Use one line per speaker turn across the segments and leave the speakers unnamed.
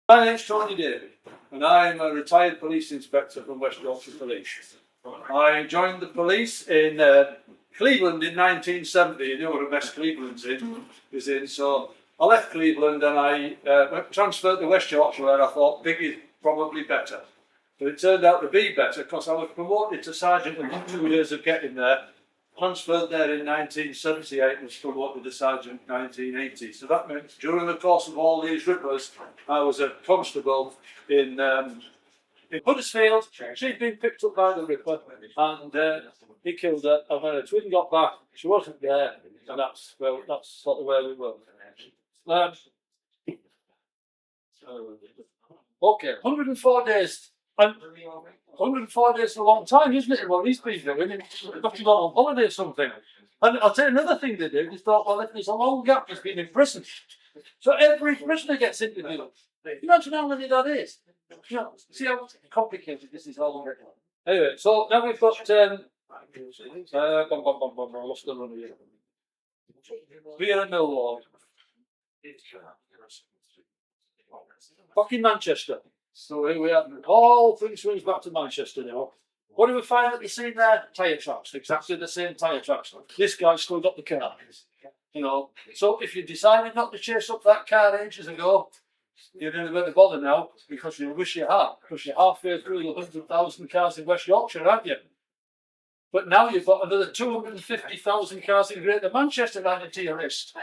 My name's Tony Davey, and I'm a retired police inspector from West Yorkshire Police. I joined the police in Cleveland in 1970. You know what a mess Cleveland's in. So I left Cleveland and I transferred to West Yorkshire, where I thought big is probably better. But it turned out to be better because I was promoted to sergeant within 2 years of getting there. Transferred there in 1978 and was promoted to sergeant in 1980. So that meant during the course of all these rippers, I was a constable in Huddersfield. She'd been picked up by the Ripper and he killed her. And when her twin got back, she wasn't there, and that's sort of where we were. Okay, 104 days. And 104 days is a long time, isn't it? Well, these people doing it, got to go on holiday or something. And I'll tell you another thing they do. They thought, well, if there's a long gap, he's been in prison. So every prisoner gets interviewed. Imagine how many that is. You know, see how complicated this is all. Anyway, so now we've got lost the run of it. We're in Millwall. Back in Manchester. So here we are. All things swings back to Manchester now. What do we find at the scene there? Tyre tracks, exactly the same tyre tracks. This guy's still got the car. You know, so if you decided not to chase up that car ages ago, you're going to better bother now because you wish you had, because you're halfway through the 100,000 cars in West Yorkshire, aren't you? But now you've got another 250,000 cars in Greater Manchester added to your list.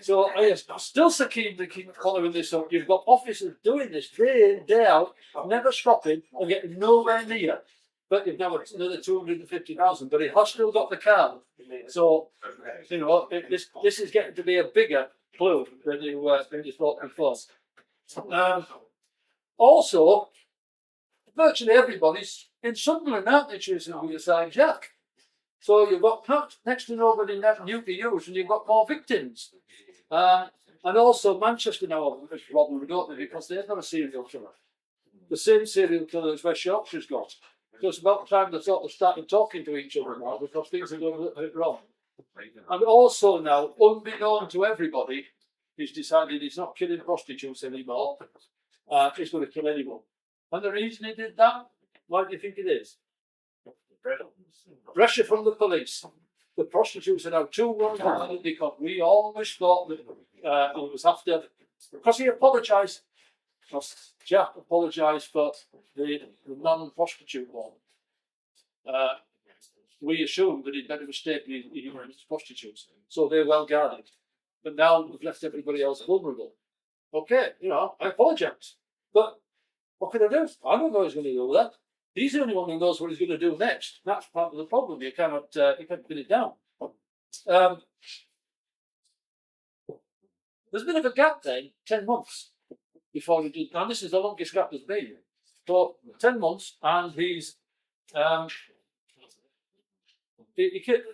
So I'm still so keen to keep following this up. You've got officers doing this day in, day out, never stopping and getting nowhere near. But you've now got another 250,000, but he has still got the car. So, you know, this is getting to be a bigger clue than you thought before. Also, virtually everybody's in Sunderland, aren't they, choosing who you sign Jack? So you've got next to nobody new to use, and you've got more victims. And also Manchester now have a problem, don't they, because they've got a serial killer. The same serial killer as West Yorkshire's got. So it's about time they sort of started talking to each other now, because things are going a little bit wrong. And also now, unbeknown to everybody, he's decided he's not killing prostitutes anymore. He's going to kill anyone. And the reason he did that, why do you think it is? Pressure from the police. The prostitutes are now too wrong because we always thought that it was after, because he apologised. Because Jack apologised for the non-prostitute one. We assumed that he'd made a mistake in he was prostitutes. So they're well guarded. But now we've left everybody else vulnerable. Okay, you know, I apologise. But what can I do? I don't know he's going to do that. He's the only one who knows what he's going to do next. That's part of the problem. You can't pin it down. There's a bit of a gap then, 10 months before he did. And this is the longest gap there's been. So 10 months, and he's ignore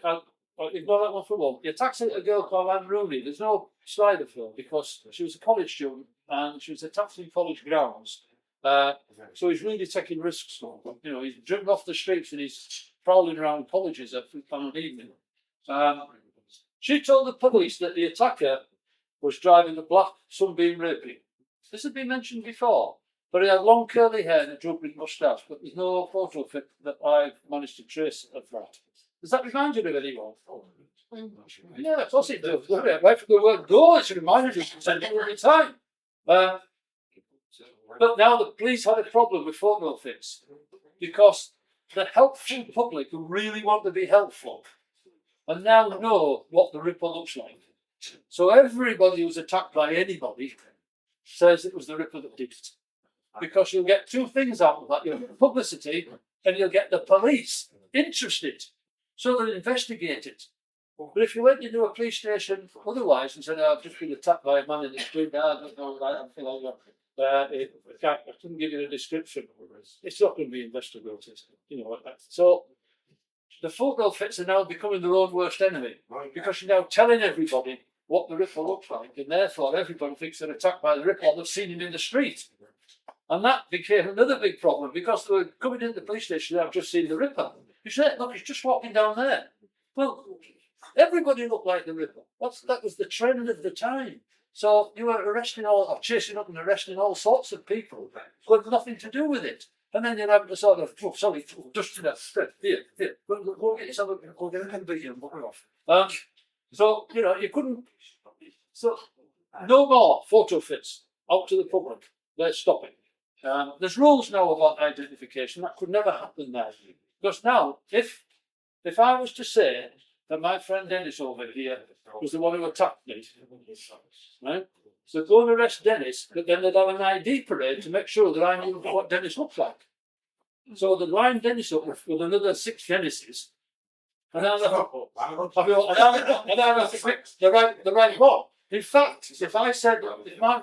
that one for one. He attacks a girl called Anne Rooney. There's no slide of her because she was a college student and she was attacked in college grounds. So he's really taking risks. You know, he's driven off the streets and he's prowling around colleges on an evening. She told the police that the attacker was driving a black Sunbeam Ripper. This had been mentioned before, but he had long curly hair and a drooping moustache, but there's no photo of it that I've managed to trace of that. Does that remind you of anyone? Yeah, of course it does. Right from the word go, it's reminded you all the time. But now the police had a problem with photo fits because the helpful public who really want to be helpful and now know what the Ripper looks like. So everybody who's attacked by anybody says it was the Ripper that did it. Because you'll get two things out of that. You'll get publicity and you'll get the police interested. So they'll investigate it. But if you went into a police station otherwise and said, I've just been attacked by a man in the street, I don't know, I couldn't give you a description. It's not going to be investigated. You know, so the photo fits are now becoming their own worst enemy because you're now telling everybody what the Ripper looks like, and therefore everybody thinks they're attacked by the Ripper or they've seen him in the street. And that became another big problem because they were coming into the police station and I've just seen the Ripper. You said, look, he's just walking down there. Well, everybody looked like the Ripper. That was the trend of the time. So you were arresting or chasing up and arresting all sorts of people who had nothing to do with it. And then you're having to sort of, oh, sorry, dust in a here, go get yourself, go get a conviction and book it off. So, you know, you couldn't, so no more photo fits out to the public. They're stopping. There's rules now about identification. That could never happen now. Because now, if I was to say that my friend Dennis over here was the one who attacked me, right? So go and arrest Dennis, but then they'd have an ID parade to make sure that I knew what Dennis looked like. So they'd line Dennis up with another 6 Dennises, and I'd have to pick the right one. In fact, if my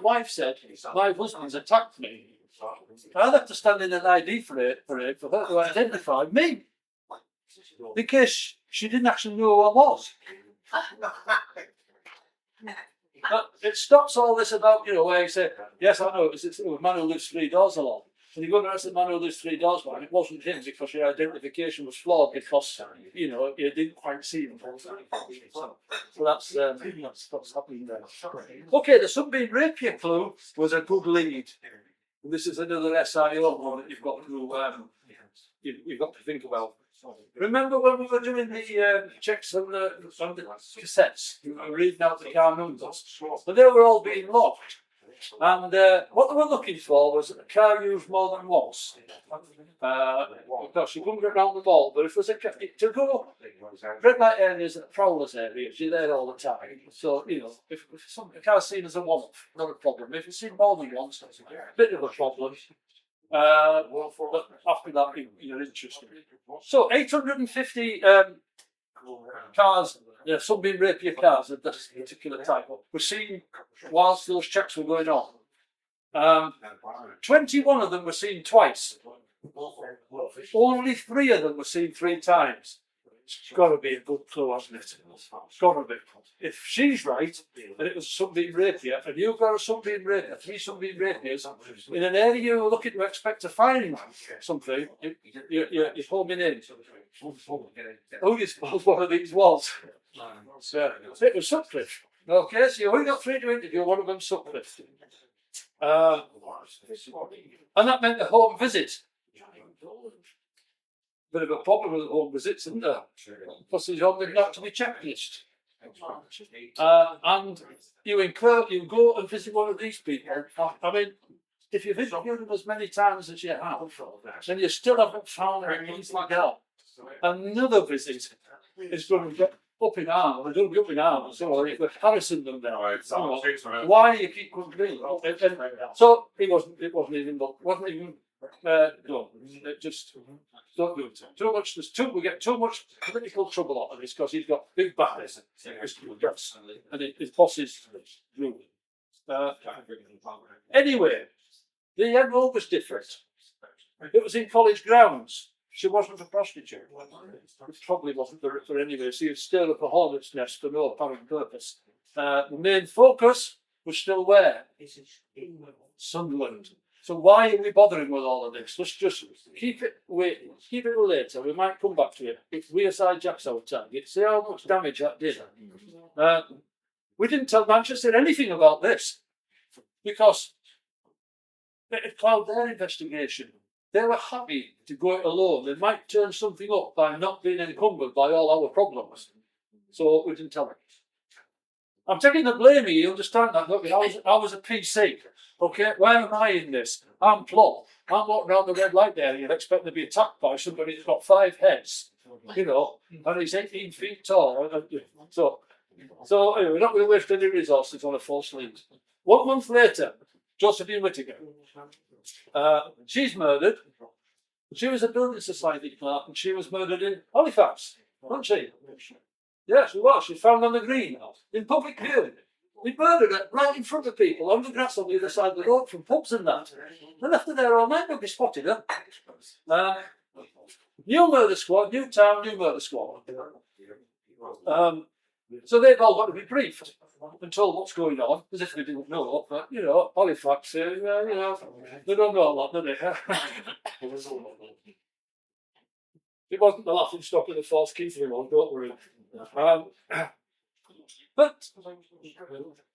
wife said my husband's attacked me, I'd have to stand in an ID parade for her to identify me, in case she didn't actually know who I was. But it stops all this about, you know, where you say, yes, I know, it was a man who lives 3 doors along. And you go and arrest the man who lives 3 doors along, it wasn't him because your identification was flawed because, you know, you didn't quite see him. So that's what's happening there. Okay, the Sunbeam Rapier clue was a good lead. And this is another SIO one that you've got to think about. Remember when we were doing the checks on the cassettes? We were reading out the car numbers, but they were all being locked. And what they were looking for was a car used more than once. Because you couldn't get around the mall, but if there's to go red light areas and prowlers areas, you're there all the time. So, you know, if a car's seen as a one-off, not a problem. If it's seen more than once, it's a bit of a problem. But after that, you're interested. So 850 cars, Sunbeam Rapier cars of this particular type, were seen whilst those checks were going on. 21 of them were seen twice. Only 3 of them were seen 3 times. It's got to be a good clue, hasn't it? It's got to be. If she's right, and it was a Sunbeam Rapier, and you've got a Sunbeam Rapier, 3 Sunbeam Rapiers, in an area you're looking to expect to find something, you're homing in. Who do you suppose one of these was? It was Sutcliffe. Okay, so you've only got 3 to interview, one of them Sutcliffe. And that meant a home visit. Bit of a problem with the home visits, isn't there? Because there's only not to be checklist. And you go and visit one of these people. I mean, if you've interviewed them as many times as you have, then you still haven't found anything like that. Another visit is going to get up in arms. They're going to be up in arms. So you're harassing them there. Why do you keep complaining? So it wasn't even. No, it just don't do it. Too much. We get too much political trouble out of this because he's got big backers, and his bosses rule. Anyway, the MO was different. It was in college grounds. She wasn't a prostitute. It probably wasn't the Ripper anyway. So you'd stir up a hornet's nest for no apparent purpose. The main focus was still where? Sunderland. So why are we bothering with all of this? Let's just keep it later. We might come back to it. If we aside Jack's our target, see how much damage that did. We didn't tell Manchester anything about this because it clouded their investigation. They were happy to go it alone. They might turn something up by not being encumbered by all our problems. So we didn't tell them. I'm taking the blame here, you understand that? Look, I was a PC. Okay, where am I in this? I'm plot. I'm walking around the red light there. You'd expect to be attacked by somebody who's got 5 heads, you know, and he's 18 feet tall. So anyway, we're not going to waste any resources on a false lead. 1 month later, Josephine Whittaker. She's murdered. She was a building society clerk, and she was murdered in Halifax, wasn't she? Yeah, she was. She was found on the green in public view. We murdered her right in front of people on the grass on the other side of the road from pubs and that. They left her there all night, nobody spotted her. New murder squad, new town, new murder squad. So they've all got to be briefed and told what's going on, as if they didn't know. But, you know, Halifax, you know, they don't know a lot, do they? It wasn't the laughing stock of the false Keith one, don't worry. But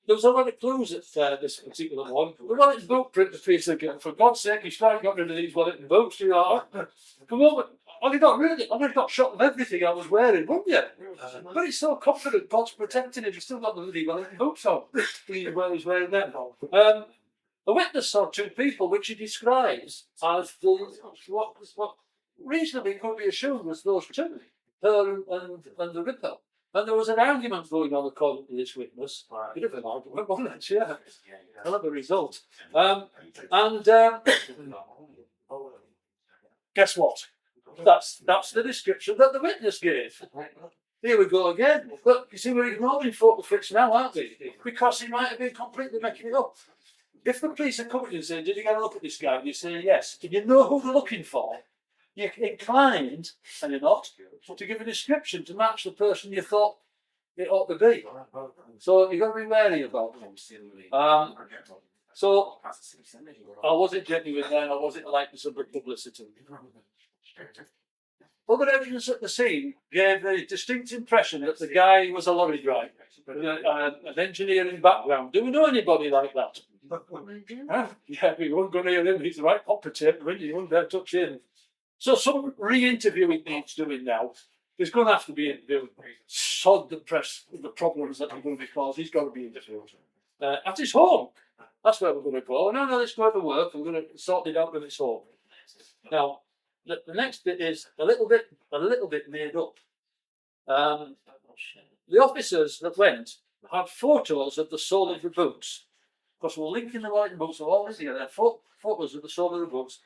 there was a lot of clues at this particular one. The Wellington boot print the piece again. For God's sake, he's trying to get rid of these Wellington boots. You know, come on, I'd have got shot of everything I was wearing, wouldn't you? But he's so confident God's protecting him. He's still got the bloody Wellington boots on. He's wearing them. A witness saw two people, which he describes as what reasonably could be assumed was those two, her and the Ripper. And there was an argument going on according to this witness. Bit of an argument, wasn't it? Yeah. Hell of a result. Guess what? That's the description that the witness gave. Here we go again. But you see, we're ignoring photo fits now, aren't we? Because he might have been completely making it up. If the police are coming and saying, did you get a look at this guy? And you say yes. And you know who they're looking for. You're inclined, and you're not, to give a description to match the person you thought it ought to be. So you've got to be wary about them. So I wasn't genuine then, I wasn't likeness of the publicity. Other evidence at the scene gave a distinct impression that the guy was a lorry driver, an engineering background. Do we know anybody like that? Yeah, we weren't going to hear him. He's the right operative, really. You wouldn't dare touch him. So some re-interviewing needs doing now. There's going to have to be interviewed. Sod the press, the problems that are going to be caused. He's got to be interviewed. At his home. That's where we're going to go. No, let's go to work. We're going to sort it out at his home. Now, the next bit is a little bit made up. The officers that went had photos of the sole of the boots. Because we're linking the Wellington boots, so always here. They're photos of the sole of the boots.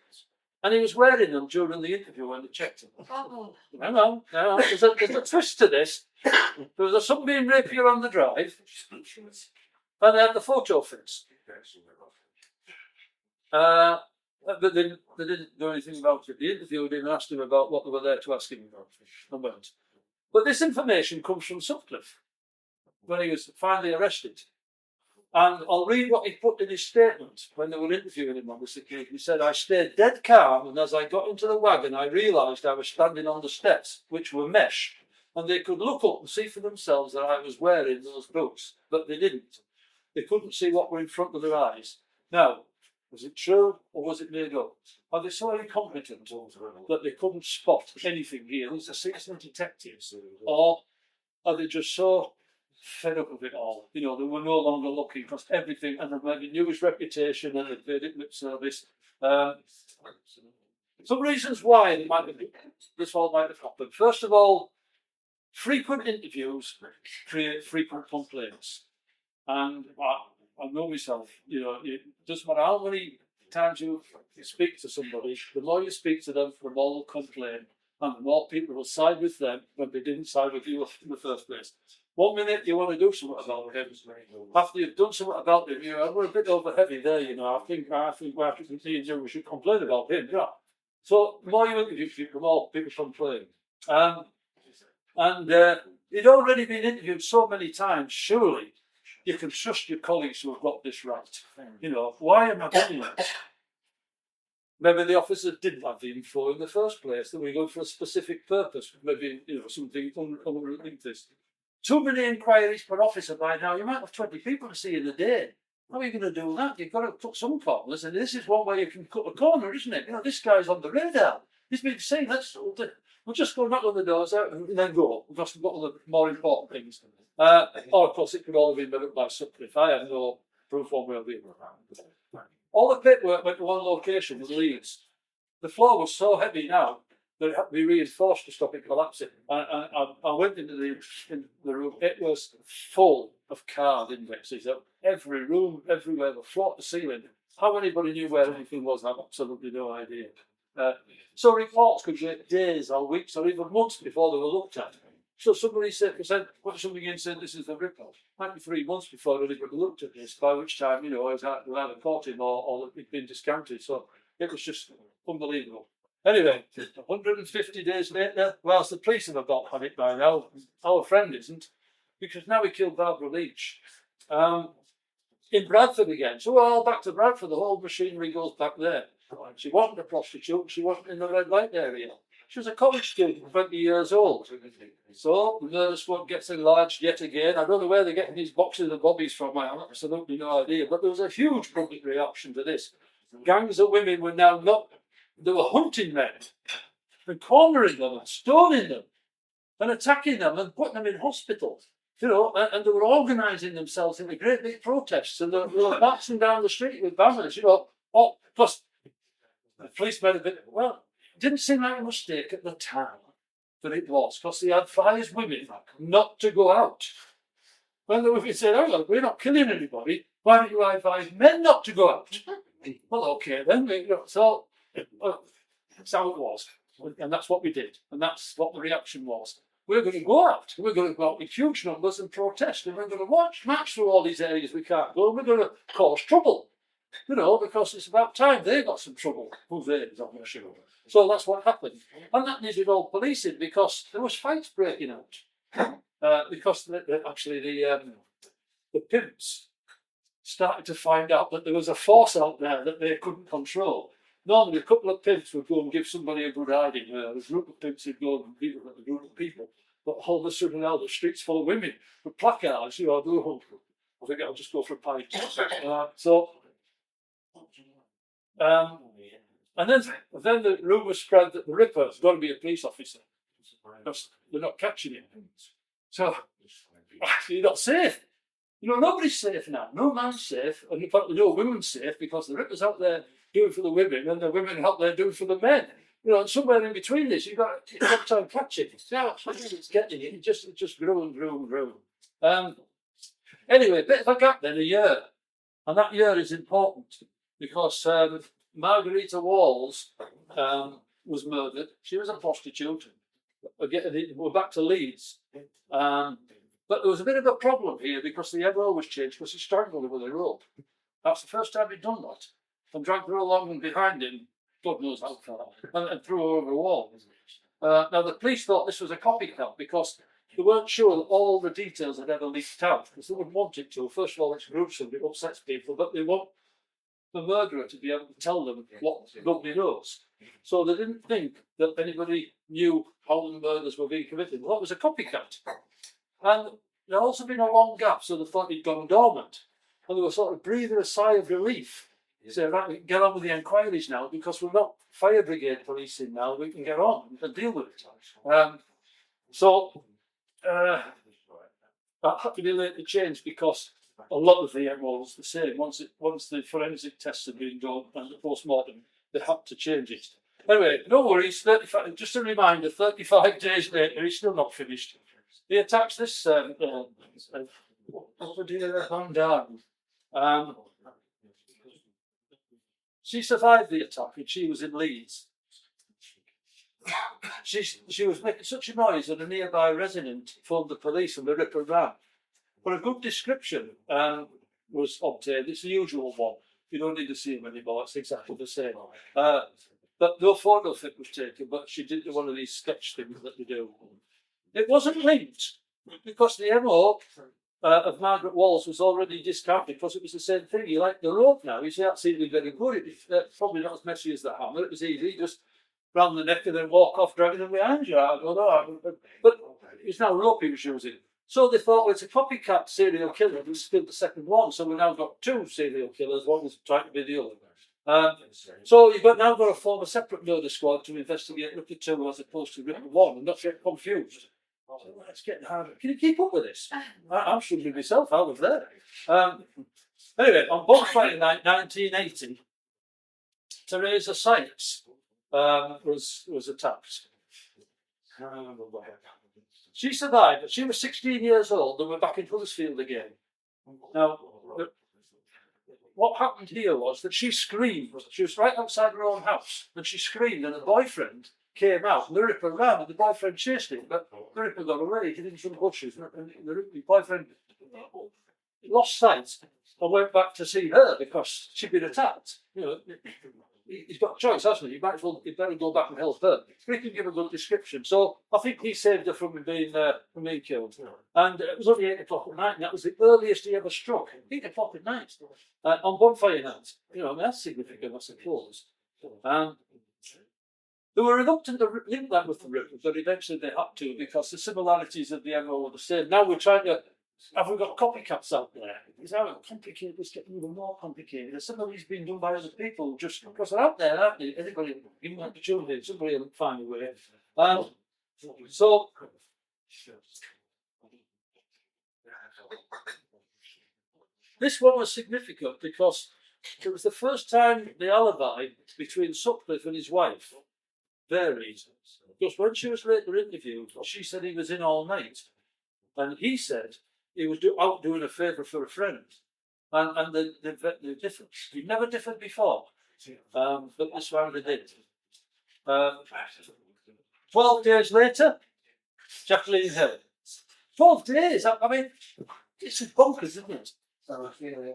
And he was wearing them during the interview when they checked him. Hang on. There's a twist to this. There was a sunbeam rapier on the drive, and they had the photo fits. But they didn't do anything about it. The interview didn't ask him about what they were there to ask him about. But this information comes from Sutcliffe, when he was finally arrested. And I'll read what he put in his statement when they were interviewing him on this occasion. He said, I stayed dead calm, and as I got into the wagon, I realised I was standing on the steps, which were mesh, and they could look up and see for themselves that I was wearing those boots, but they didn't. They couldn't see what were in front of their eyes. Now, was it true or was it made up? Are they so incompetent that they couldn't spot anything here? These are seasoned detectives. Or are they just so fed up of it all? You know, they were no longer looking because everything, and they maybe knew his reputation and they paid it lip service. Some reasons why this all might have happened. First of all, frequent interviews create frequent complaints. And I know myself, you know, it doesn't matter how many times you speak to somebody, the more you speak to them, the more they'll complain, and the more people will side with them when they didn't side with you in the first place. 1 minute you want to do something about him, after you've done something about him, you know, we're a bit over heavy there, you know. I think we should complain about him, yeah. So the more you interview people, the more people complain. He'd already been interviewed so many times, surely you can trust your colleagues who have got this right. You know, why am I doing it? Maybe the officer didn't have the info in the first place, that we go for a specific purpose, maybe, you know, something unrelated to this. Too many inquiries per officer by now. You might have 20 people to see in a day. How are you going to do that? You've got to cut some corners, and this is one way you can cut a corner, isn't it? You know, this guy's on the radar. He's been seen. We'll just go knock on the doors out and then go. We've got other more important things. Or, of course, it could all have been made up by Sutcliffe. I have no proof one way or the other. All the paperwork went to one location in Leeds. The floor was so heavy now that it had to be reinforced to stop it collapsing. I went into the room. It was full of card indexes. Every room, everywhere, the floor to ceiling. How anybody knew where anything was, I have absolutely no idea. So reports could take days or weeks or even months before they were looked at. So somebody put something in saying this is the Ripper. Might be 3 months before anybody looked at this, by which time, you know, it was either caught him or it'd been discounted. So it was just unbelievable. Anyway, 150 days later, whilst the police have got on it by now, our friend isn't, because now he killed Barbara Leach. In Bradford again. So we're all back to Bradford. The whole machinery goes back there. She wasn't a prostitute. She wasn't in the red light area. She was a college student, 20 years old. So the murder squad gets enlarged yet again. I don't know where they're getting these boxes of bobbies from. I have absolutely no idea. But there was a huge public reaction to this. Gangs of women were now not, they were hunting men and cornering them and stoning them and attacking them and putting them in hospital. You know, and they were organising themselves into great big protests, and they were marching down the street with banners, you know. Oh, plus the policemen had been, well, it didn't seem like a mistake at the time, but it was, because they advised women not to go out. When the women said, oh, look, we're not killing anybody, why don't you advise men not to go out? Well, okay then, you know, so that's how it was. And that's what we did, and that's what the reaction was. We're going to go out. We're going to go out with huge numbers and protest, and we're going to march through all these areas we can't go, and we're going to cause trouble, you know, because it's about time they got some trouble. Who they is, I'm not sure. So that's what happened, and that needed all policing because there was fights breaking out. Because the pimps started to find out that there was a force out there that they couldn't control. Normally, a couple of pimps would go and give somebody a good hiding. A group of pimps would go and beat up a group of people. But all of a sudden now the streets full of women with placards, you know, I think I'll just go for a pint. And then the rumour spread that the Ripper has got to be a police officer because they're not catching him. So you're not safe. You know, nobody's safe now. No man's safe, and in fact, no woman's safe because the Ripper's out there doing for the women, and the women out there doing for the men. You know, and somewhere in between this, you've got to try and catch it. See how it's getting it. It just grew and grew and grew. Anyway, a bit of a gap then, a year, and that year is important because Margarita Walls was murdered. She was a prostitute. We're back to Leeds. But there was a bit of a problem here because the MO was changed because he strangled her with a rope. That's the first time he'd done that. And dragged her along and behind him, God knows how far, and threw her over a wall. Now, the police thought this was a copycat because they weren't sure that all the details had ever leaked out because they wouldn't want it to. First of all, it's gruesome, it upsets people, but they want the murderer to be able to tell them what nobody knows. So they didn't think that anybody knew how the murders were being committed. Well, it was a copycat. And there had also been a long gap, so they thought he'd gone dormant. And they were sort of breathing a sigh of relief. So right, we can get on with the inquiries now because we're not fire brigade policing now. We can get on and deal with it. That had to be later changed because a lot of the MO was the same. Once the forensic tests had been done and the post-mortem, they had to change it. Anyway, no worries. 35, just a reminder, 35 days later, he's still not finished. He attacks this over dear Van Daan. She survived the attack and she was in Leeds. She was making such a noise that a nearby resident phoned the police and the Ripper ran. But a good description was obtained. It's the usual one. You don't need to see him anymore. It's exactly the same. But no photo fit was taken, but she did one of these sketch things that they do. It wasn't linked because the MO of Margaret Walls was already discounted because it was the same thing. He liked the rope now. You see, that seemed to be very good. It's probably not as messy as the hammer. It was easy. Just round the neck and then walk off dragging them behind you. I don't know. But it's now rope he was using. So they thought, well, it's a copycat serial killer who's killed the second one. So we've now got two serial killers. One was trying to be the other. So you've now got to form a separate murder squad to investigate Ripper 2 as opposed to Ripper 1 and not get confused. So it's getting harder. Can you keep up with this? I'm struggling myself out of there. Anyway, on Bonfire Night 1980, Teresa Sykes was attacked. She survived, but she was 16 years old and we're back in Huddersfield again. Now, what happened here was that she screamed. She was right outside her own house and she screamed and her boyfriend came out and the Ripper ran and the boyfriend chased him, but the Ripper got away, hid in some bushes and the boyfriend lost sight and went back to see her because she'd been attacked. You know, he's got a choice, hasn't he? He better go back and help her. He can give a good description. So I think he saved her from being killed. And it was only 8 o'clock at night, and that was the earliest he ever struck. 8 o'clock at night on Bonfire Night. You know, I mean, that's significant, I suppose. They were reluctant to link that with the Ripper, but eventually they had to because the similarities of the MO were the same. Now we're trying to, have we got copycats out there? It's how complicated, it's getting even more complicated. Some of these being done by other people just because they're out there, aren't they? Anybody, give them an opportunity, somebody will find a way. So, this one was significant because it was the first time the alibi between Sutcliffe and his wife varied. Because when she was later interviewed, she said he was in all night. And he said he was out doing a favour for a friend. And the different. He'd never differed before. But this round they did. 12 days later, Jacqueline Hill. 12 days? I mean, it's bonkers, isn't it? Anyway,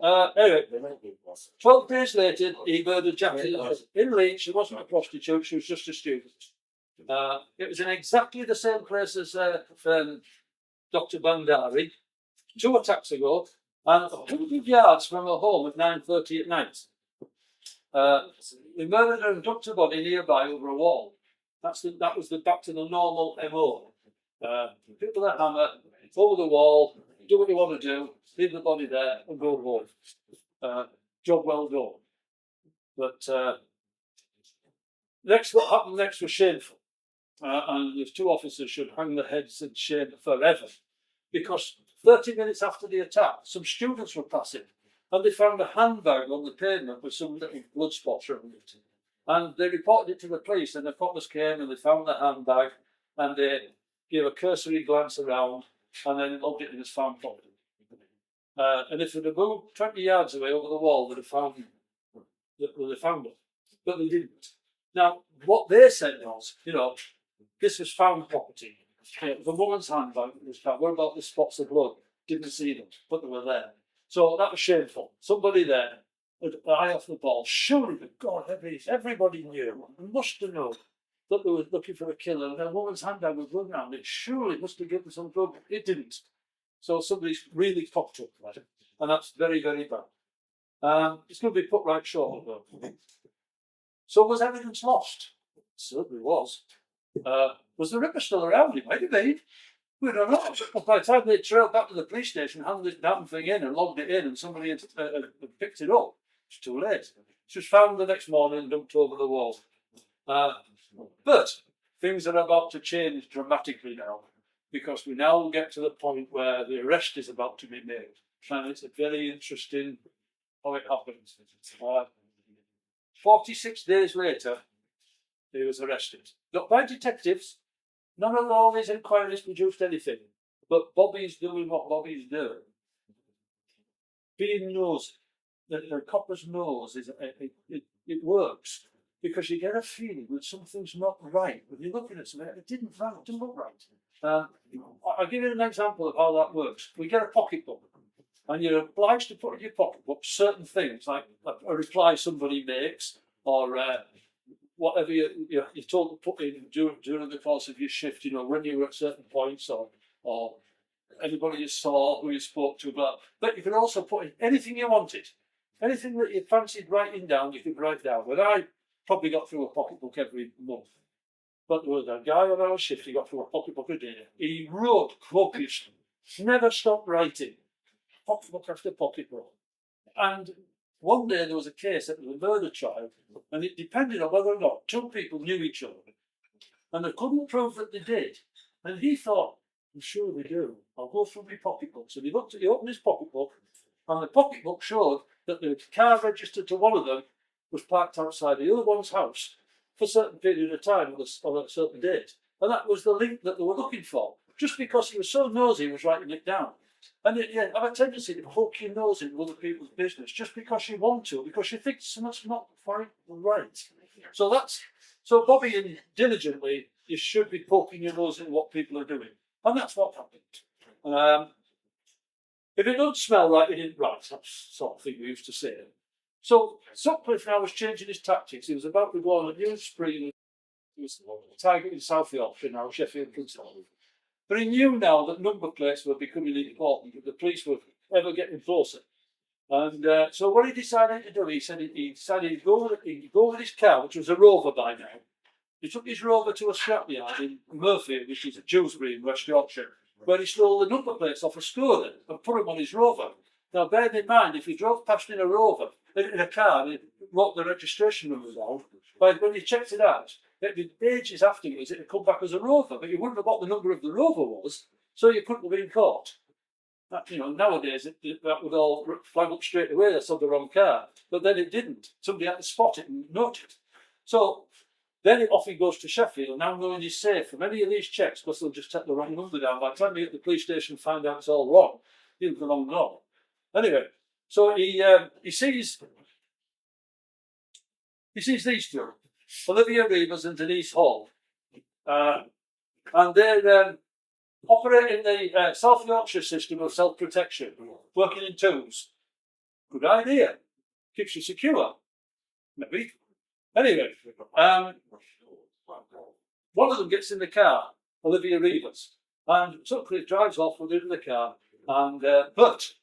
12 days later, he murdered Jacqueline Hill in Leeds. She wasn't a prostitute, she was just a student. It was in exactly the same place as Dr. Bandari 2 attacks ago, and 100 yards from her home at 9:30 at night. They murdered her and dumped her body nearby over a wall. That was back to the normal MO. People that hammer over the wall, do what you want to do, leave the body there and go home. Job well done. But what happened next was shameful. And the 2 officers should hang their heads in shame forever. Because 30 minutes after the attack, some students were passing and they found a handbag on the pavement with some little blood spots around it. And they reported it to the police, and the coppers came and they found the handbag and they gave a cursory glance around and then logged it in as found property. And if they'd have moved 20 yards away over the wall, they'd have found it. But they didn't. Now, what they said was, this was found property. The woman's handbag was found. What about the spots of blood? Didn't see them, but they were there. So that was shameful. Somebody there had an eye off the ball. Surely, but God, everybody knew, must have known that they were looking for a killer, and a woman's handbag was run around it. Surely must have given some trouble. It didn't. So somebody's really cocked up that, and that's very, very bad. It's going to be put right short, though. So was evidence lost? It certainly was. Was the Ripper still around? It might have been. We don't know. But by the time they trailed back to the police station, handed this damn thing in and logged it in, and somebody had picked it up, it's too late. She was found the next morning and dumped over the wall. But things are about to change dramatically now, because we now get to the point where the arrest is about to be made. And it's a very interesting how it happens. 46 days later, he was arrested. Not by detectives. None of all these inquiries produced anything. But Bobby's doing what Bobby's doing. Being nosy. The copper's nose, it works. Because you get a feeling that something's not right. When you're looking at something, it didn't look right. I'll give you an example of how that works. We get a pocketbook. And you're obliged to put in your pocketbook certain things, like a reply somebody makes, or whatever you're told to put in during the course of your shift, when you were at certain points, or anybody you saw, who you spoke to, but you can also put in anything you wanted. Anything that you fancied writing down, you could write down. But I probably got through a pocketbook every month. But there was a guy on our shift, he got through a pocketbook a day. He wrote copiously, never stopped writing. Pocketbook after pocketbook. And one day there was a case that was a murder trial, and it depended on whether or not 2 people knew each other. And they couldn't prove that they did. And he thought, I'm sure they do. I'll go through my pocketbook. So he opened his pocketbook, and the pocketbook showed that the car registered to one of them was parked outside the other one's house for a certain period of time on a certain date. And that was the link that they were looking for. Just because he was so nosy, he was writing it down. And you have a tendency to poke your nose into other people's business just because you want to, because you think something's not quite right. So Bobby, diligently, you should be poking your nose into what people are doing. And that's what happened. If it don't smell right, it ain't right. That's the sort of thing we used to say. So Sutcliffe now was changing his tactics. He was about to go on a new spree. He was targeting South Yorkshire now, Sheffield Control. But he knew now that number plates were becoming important, that the police were ever getting closer. And so what he decided to do, he decided he'd go with his car, which was a Rover by now, He took his Rover to a scrapyard in Murphy, which is at Dewsbury in West Yorkshire, where he stole the number plates off a scorer and put them on his Rover. Now, bear in mind, if he drove past in a Rover, in a car, and he wrote the registration number down, but when he checked it out, it'd be ages afterwards, it'd come back as a Rover, but you wouldn't have got the number of the Rover was, so you couldn't have been caught. That, nowadays, that would all flag up straight away, that's on the wrong car. But then it didn't. Somebody had to spot it and note it. So then off he goes to Sheffield, now knowing he's safe from any of these checks, because they'll just take the wrong number down. By the time you get to the police station and find out it's all wrong, he'll be long gone. Anyway, so he sees these two, Olivia Reevers and Denise Hall, and they're operating the South Yorkshire system of self-protection, working in twos. Good idea. Keeps you secure. Maybe. Anyway, one of them gets in the car, Olivia Reevers, and suddenly drives off with her in the car. And but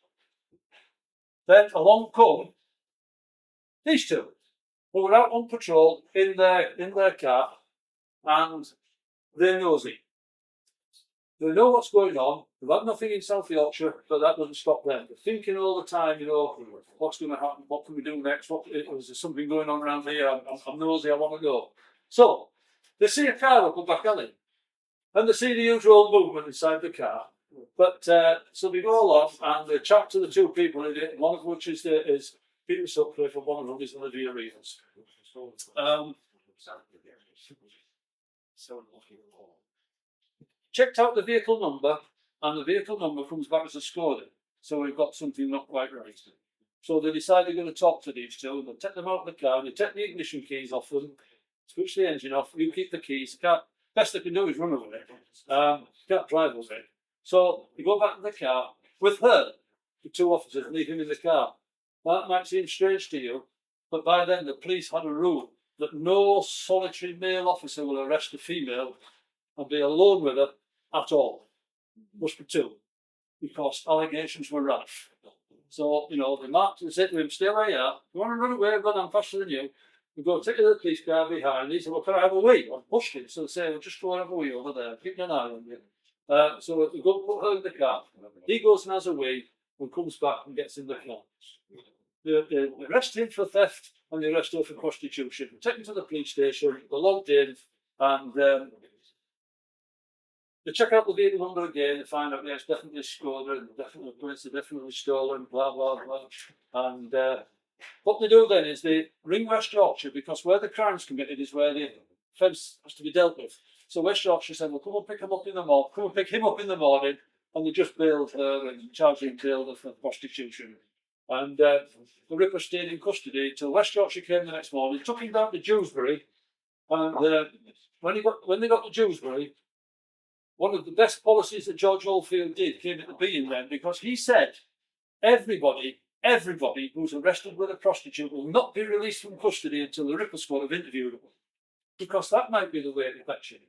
then along come these two, who were out on patrol in their car, and they're nosy. They know what's going on. They've had nothing in South Yorkshire, but that doesn't stop them. They're thinking all the time, what's going to happen? What can we do next? Is there something going on around here? I'm nosy, I want to go. So, they see a car up back alley, and they see the usual movement inside the car. But, so they go along, and they chat to the two people in it, one of which is Peter Sutcliffe, and one of them is Olivia Reevers. Checked out the vehicle number, and the vehicle number comes back as a scoring. So we've got something not quite right. So they decide they're going to talk to these two, and they take them out of the car, and they take the ignition keys off them, switch the engine off, you keep the keys. Best they can do is run away. Can't drive away. So they go back to the car with her, the two officers, and leave him in the car. That might seem strange to you, but by then the police had a rule that no solitary male officer will arrest a female and be alone with her at all. Must be two, because allegations were rife. So, they marked and said to him, stay where you are. You want to run away, I'm faster than you. We go take you to the police car behind. He said, well, can I have a wee? I pushed him. So they say, well, just go and have a wee over there. Keep an eye on you. So we go put her in the car. He goes and has a wee and comes back and gets in the car. They arrest him for theft and they arrest her for prostitution. They take him to the police station, they're logged in, and they check out the vehicle number again. They find out, it's definitely a Skoda, and definitely plates are definitely stolen, blah, blah, blah. And what they do then is they ring West Yorkshire, because where the crime's committed is where the offence has to be dealt with. So West Yorkshire said, well, come and pick him up in the morning. Come and pick him up in the morning. And they just bailed her and charged him bail for prostitution. And the Ripper stayed in custody until West Yorkshire came the next morning, took him down to Dewsbury. And when they got to Dewsbury, one of the best policies that George Oldfield did came into being then, because he said, everybody who's arrested with a prostitute will not be released from custody until the Ripper squad have interviewed them, because that might be the way to catch him.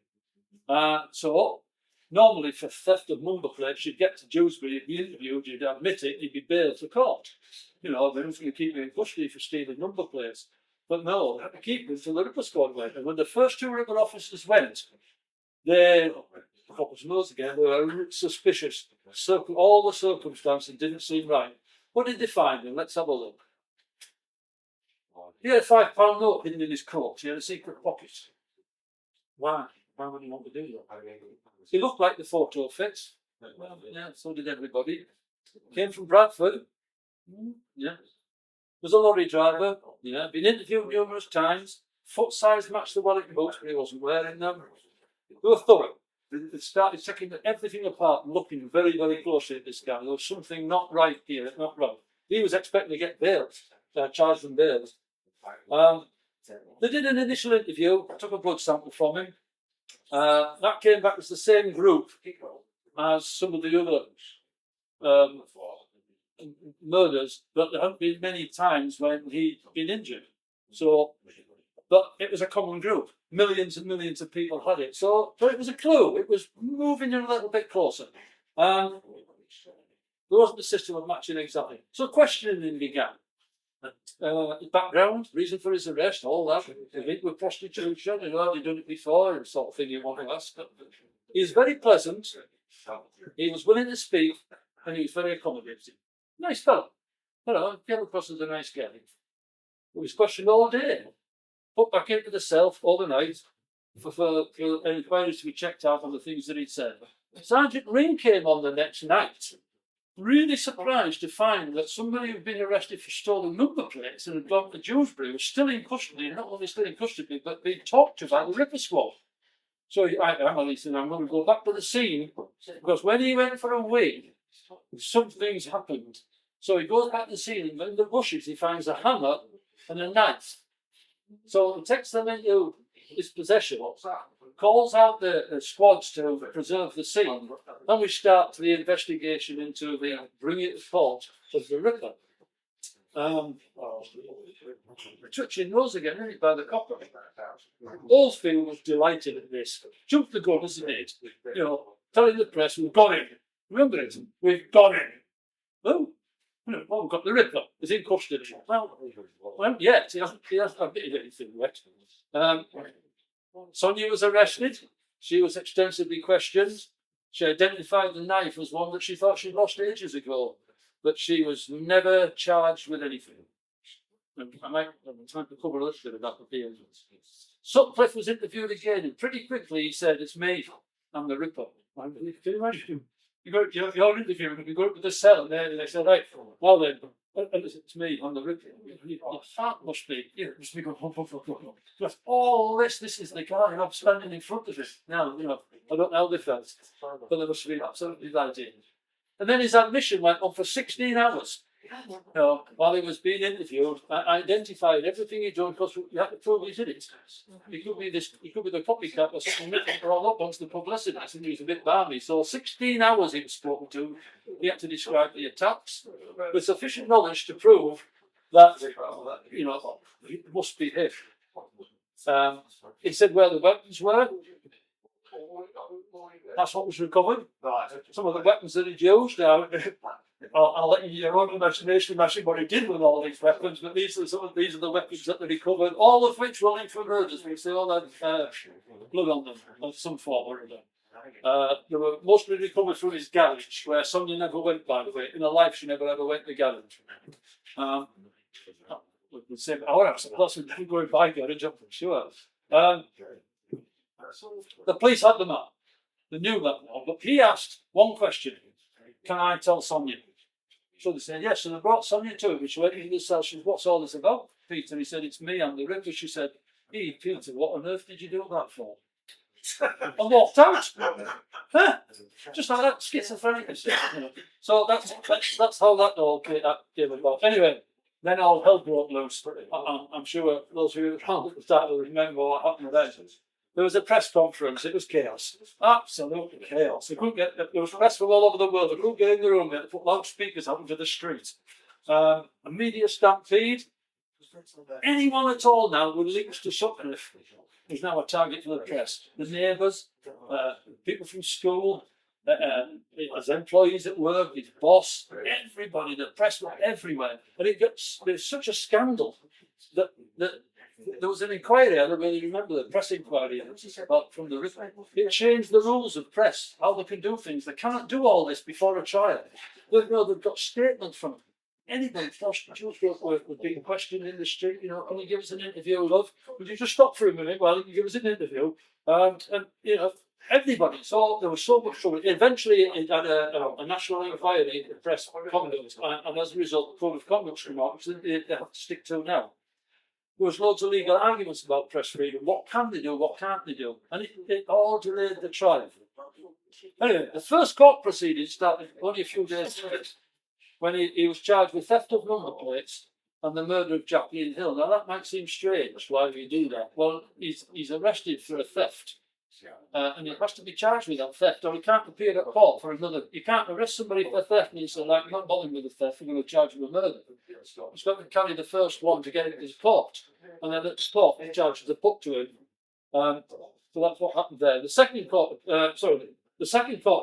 So normally for theft of number plates, you'd get to Dewsbury, you'd be interviewed, you'd admit it, you'd be bailed to court. They was going to keep you in custody for stealing number plates. But no, they had to keep them until the Ripper squad went. And when the first two Ripper officers went, they were suspicious. All the circumstances didn't seem right. What did they find him? Let's have a look. He had a £5 note hidden in his coat. He had a secret pocket. Why? Why would he want to do that? He looked like the photo fits. Well, yeah, so did everybody. Came from Bradford. Yeah. Was a lorry driver. Yeah. Been interviewed numerous times. Foot size matched the Wellington boots, but he wasn't wearing them. They were thorough. They started taking everything apart and looking very, very closely at this guy. There was something not right here, not right. He was expecting to get bailed, charged and bailed. They did an initial interview, took a blood sample from him. That came back as the same group as some of the other murders, but there hadn't been many times when he'd been injured. But it was a common group. Millions and millions of people had it. So it was a clue. It was moving in a little bit closer. There wasn't a system of matching exactly. So questioning began. His background, reason for his arrest, all that. The link with prostitution, he'd done it before, and sort of thing you want to ask. He was very pleasant. He was willing to speak, and he was very accommodating. Nice fellow. Came across as a nice guy. He was questioned all day, put back into the cell overnight for inquiries to be checked out on the things that he'd said. Sergeant Ring came on the next night, really surprised to find that somebody who'd been arrested for stolen number plates and had gone to Dewsbury was still in custody, and not only still in custody, but being talked to by the Ripper squad. So he said, I'm going to go back to the scene, because when he went for a wee, some things happened. So he goes back to the scene, and in the bushes he finds a hammer and a knife. So he takes them into his possession, calls out the squads to preserve the scene, and we start the investigation into the bringing it to court of the Ripper. Touching nose again, isn't it, by the copper? Oldfield was delighted at this. Jumped the gun, as he did. Telling the press, we've got him. Remember it? We've got him. Oh, we've got the Ripper. He's in custody. Well, yet. He hasn't admitted anything yet. Sonia was arrested. She was extensively questioned. She identified the knife as one that she thought she'd lost ages ago, but she was never charged with anything. I'm trying to cover a little bit of that here. Sutcliffe was interviewed again, and pretty quickly he said, "It's me, I'm the Ripper." Can you imagine? You're interviewing him, you go up to the cell, and they say, "Right, well then, it's me, I'm the Ripper." Your heart must be going, just all this is the guy, and I'm standing in front of him. Now, I don't know how they felt, but they must have been absolutely delighted. And then his admission went on for 16 hours. While he was being interviewed, I identified everything he'd done, because you had to prove he did it. He could be the copycat or something written for all up once the publicity, and he was a bit balmy. So 16 hours he was spoken to. He had to describe the attacks with sufficient knowledge to prove that, it must be him. He said where the weapons were. That's what was recovered. Some of the weapons that he'd used. Now, I'll let you your own imagination imagine what he did with all these weapons, but these are the weapons that they recovered, all of which were linked for murders. They all had blood on them of some form or other. They were mostly recovered from his garage, where Sonia never went, by the way. In her life, she never ever went to the garage. We'll say our house, plus we didn't go and buy garage, I'm sure. The police had them up. They knew that now, but he asked one question: "Can I tell Sonia?" So they said yes. So they brought Sonia to him, and she went into the cell. She said, "What's all this about, Peter?" He said, "It's me, I'm the Ripper." She said, "Hey, Peter, what on earth did you do that for?" And walked out. Just like that, schizophrenic. So that's how that all came about. Anyway, then all hell broke loose. I'm sure those who will remember what happened then. There was a press conference. It was chaos, absolute chaos. They couldn't get. There was press from all over the world. They couldn't get in the room. They had to put loudspeakers out into the street. A media stampede. Anyone at all now with links to Sutcliffe is now a target for the press. The neighbours, people from school, his employees at work, his boss, everybody. The press were everywhere, and there's such a scandal that there was an inquiry. I don't really remember the press inquiry from the Ripper. It changed the rules of press, how they can do things. They can't do all this before a trial. They've got statements from anybody. Prostitutes were being questioned in the street. Can you give us an interview, love? Would you just stop for a minute while you can give us an interview? Everybody. So there was so much trouble. Eventually, it had a national inquiry into press conduct, and as a result, the code of conduct came out, which they have to stick to now. There was loads of legal arguments about press freedom. What can they do? What can't they do? And it all delayed the trial. Anyway, the first court proceedings started only a few days later, when he was charged with theft of number plates and the murder of Jackie Hill. Now that might seem strange. Why would you do that? Well, he's arrested for a theft. And he has to be charged with that theft, or he can't appear at court for another. You can't arrest somebody for theft and you say, "I'm not bothering with the theft, I'm going to charge you with murder." He's got to carry the first one to get it to court, and then at the court the charges are put to him. So that's what happened there. The second court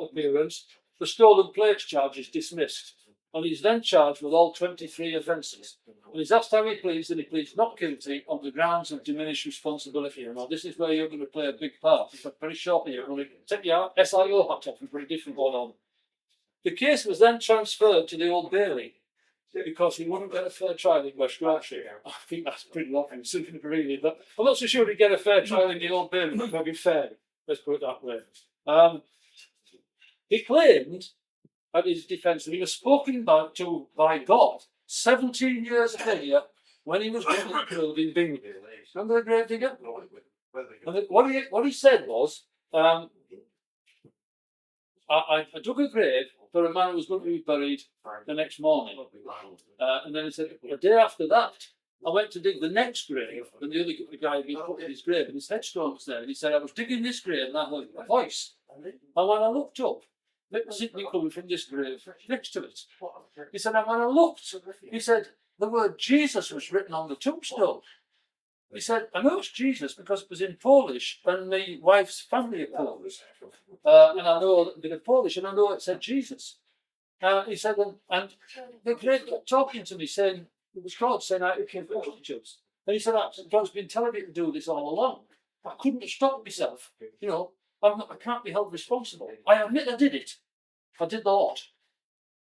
appearance, the stolen plates charge is dismissed. and he's then charged with all 23 offences. And he's asked how he pleads, and he pleads not guilty on the grounds of diminished responsibility. Now, this is where you're going to play a big part. But very shortly, you're going to take your SIO hat off and put a different one on. The case was then transferred to the Old Bailey because he wouldn't get a fair trial in West Yorkshire. I think that's pretty obvious, really. But I'm not so sure he'd get a fair trial in the Old Bailey, but maybe fair. Let's put it that way. He claimed at his defence that he was spoken to by God 17 years earlier when he was killed in Bingley. Remember the grave digger? And what he said was, I dug a grave for a man who was going to be buried the next morning. And then he said, the day after that, I went to dig the next grave, and the guy had been put in his grave, and his headstone was there. And he said, I was digging this grave, and I heard a voice. And when I looked up, it was simply coming from this grave next to it. He said, and when I looked, he said, the word Jesus was written on the tombstone. He said, I know it's Jesus because it was in Polish, and my wife's family are Polish. And I know they're Polish, and I know it said Jesus. He said, and the grave kept talking to me, saying, it was God saying I became prostitutes. And he said, God's been telling me to do this all along. I couldn't have stopped myself. You know, I can't be held responsible. I admit I did it. I did the lot.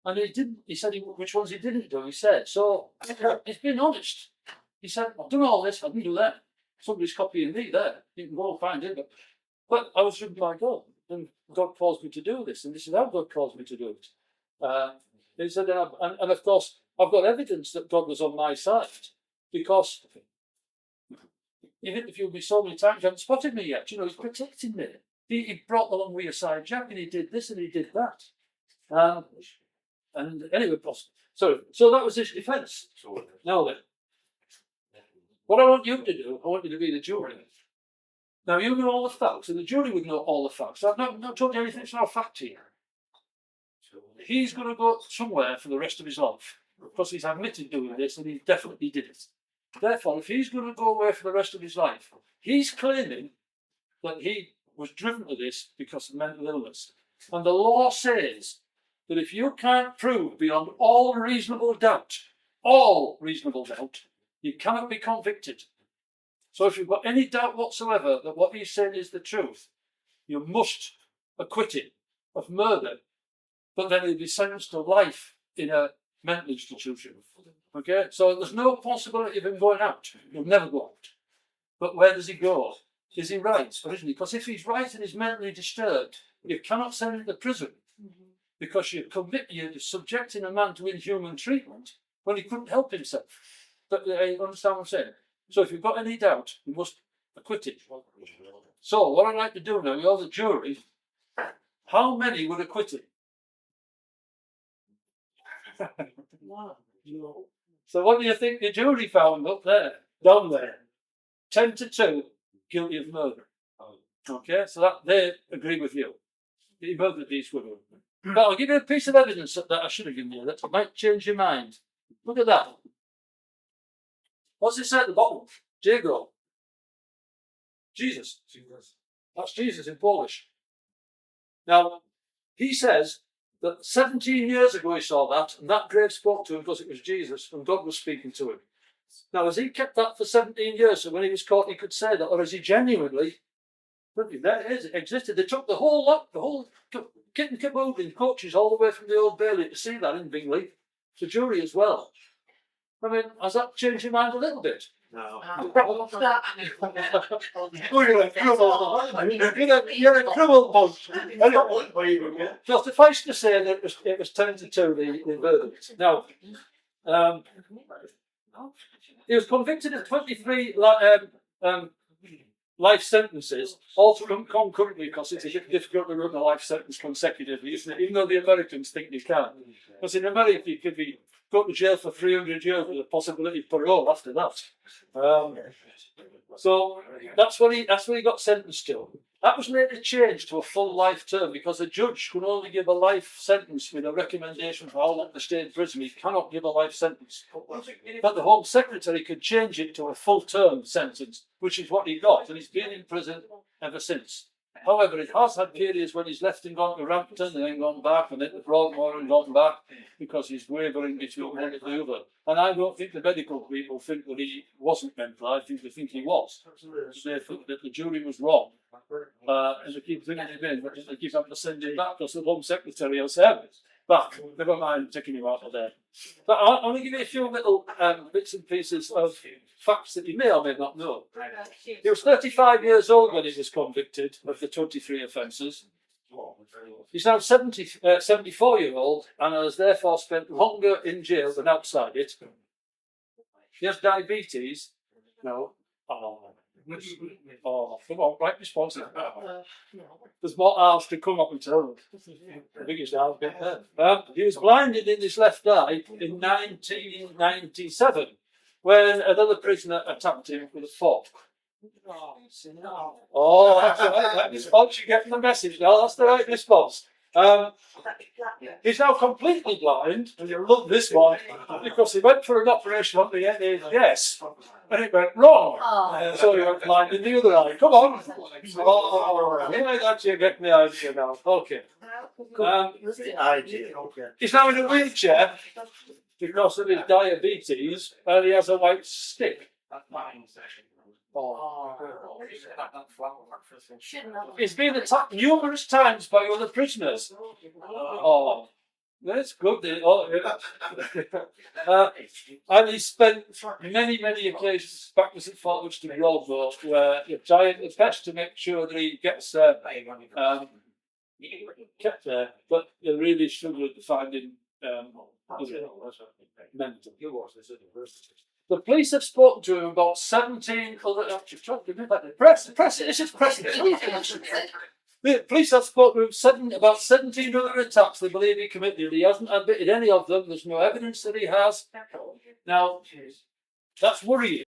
And he didn't. He said which ones he didn't do. He said, so he's been honest. He said, I've done all this, I didn't do that. Somebody's copying me there. You can go and find it. But I was driven by God. And God calls me to do this. And this is how God calls me to do it. He said, and of course, I've got evidence that God was on my side. Because he interviewed me so many times, you haven't spotted me yet. You know, he's protecting me. He brought along with a side jack, and he did this and he did that. And anyway, so that was his defence. Now then, what I want you to do, I want you to be the jury. Now you know all the facts, and the jury would know all the facts. I've not told you anything, it's not a fact here. He's going to go somewhere for the rest of his life, because he's admitted doing this, and he definitely did it. Therefore, if he's going to go away for the rest of his life, he's claiming that he was driven to this because of mental illness. And the law says that if you can't prove beyond all reasonable doubt, you cannot be convicted. So if you've got any doubt whatsoever that what he's saying is the truth, you must acquit him of murder, but then he'll be sentenced to life in a mental institution. Okay? So there's no possibility of him going out. He'll never go out. But where does he go? Is he right, or isn't he? Because if he's right and he's mentally disturbed, you cannot send him to prison because you're subjecting a man to inhuman treatment when he couldn't help himself. But you understand what I'm saying? So if you've got any doubt, you must acquit him. So what I'd like to do now, you're the jury. How many would acquit him? So what do you think the jury found up there, down there? 10-2, guilty of murder. Okay, so that they agree with you. He murdered these women. But I'll give you a piece of evidence that I should have given you that might change your mind. Look at that. What's it say at the bottom? Jago. Jesus. That's Jesus in Polish. Now, he says that 17 years ago he saw that, and that grave spoke to him because it was Jesus, and God was speaking to him. Now, has he kept that for 17 years, so when he was caught he could say that, or is he genuinely, there it is, it existed. They took the whole lot, the whole kit and caboodle in coaches all the way from the Old Bailey to see that in Bingley, to jury as well. I mean, has that changed your mind a little bit?
No.
You're a criminal bunch. So suffice to say that it was 10-2, the verdict. Now, he was convicted of 23 life sentences, all concurrently, because it's difficult to run a life sentence consecutively, isn't it? Even though the Americans think you can. Because in America, you could go to jail for 300 years with a possibility of parole after that. So that's what he got sentenced to. That was later changed to a full life term because a judge can only give a life sentence with a recommendation for how long to stay in prison. He cannot give a life sentence. But the Home Secretary could change it to a full term sentence, which is what he got, and he's been in prison ever since. However, it has had periods when he's left and gone to Rampton and then gone back, and then to Broadmoor and gone back, because he's wavering between one and the other. And I don't think the medical people think that he wasn't mental. I think they think he was. They think that the jury was wrong. And they keep bringing him in, but they keep having to send him back because the Home Secretary will say, back, never mind taking him out of there. But I want to give you a few little bits and pieces of facts that you may or may not know. He was 35 years old when he was convicted of the 23 offences. He's now 74-year-old and has therefore spent longer in jail than outside it. He has diabetes. No. Oh, come on, right response. There's more hours to come up and tell. The biggest hours bit there. He was blinded in his left eye in 1997 when another prisoner attacked him with a fork. Oh, that's the right response. You're getting the message now. That's the right response. He's now completely blind, and you'll love this one, because he went for an operation on the NHS, and it went wrong. So he went blind in the other eye. Come on. Yeah, that's you getting the idea now. Okay. He's now in a wheelchair because of his diabetes, and he has a white stick. He's been attacked numerous times by other prisoners. Oh, that's good. And he spent many occasions backwards and forwards to Broadmoor, where you're trying his best to make sure that he gets kept there, but you really struggle to find him mental. The police have spoken to him about 17 other. Press, this is press. The police have spoken to him about 17 other attacks they believe he committed. He hasn't admitted any of them. There's no evidence that he has. Now, that's worrying.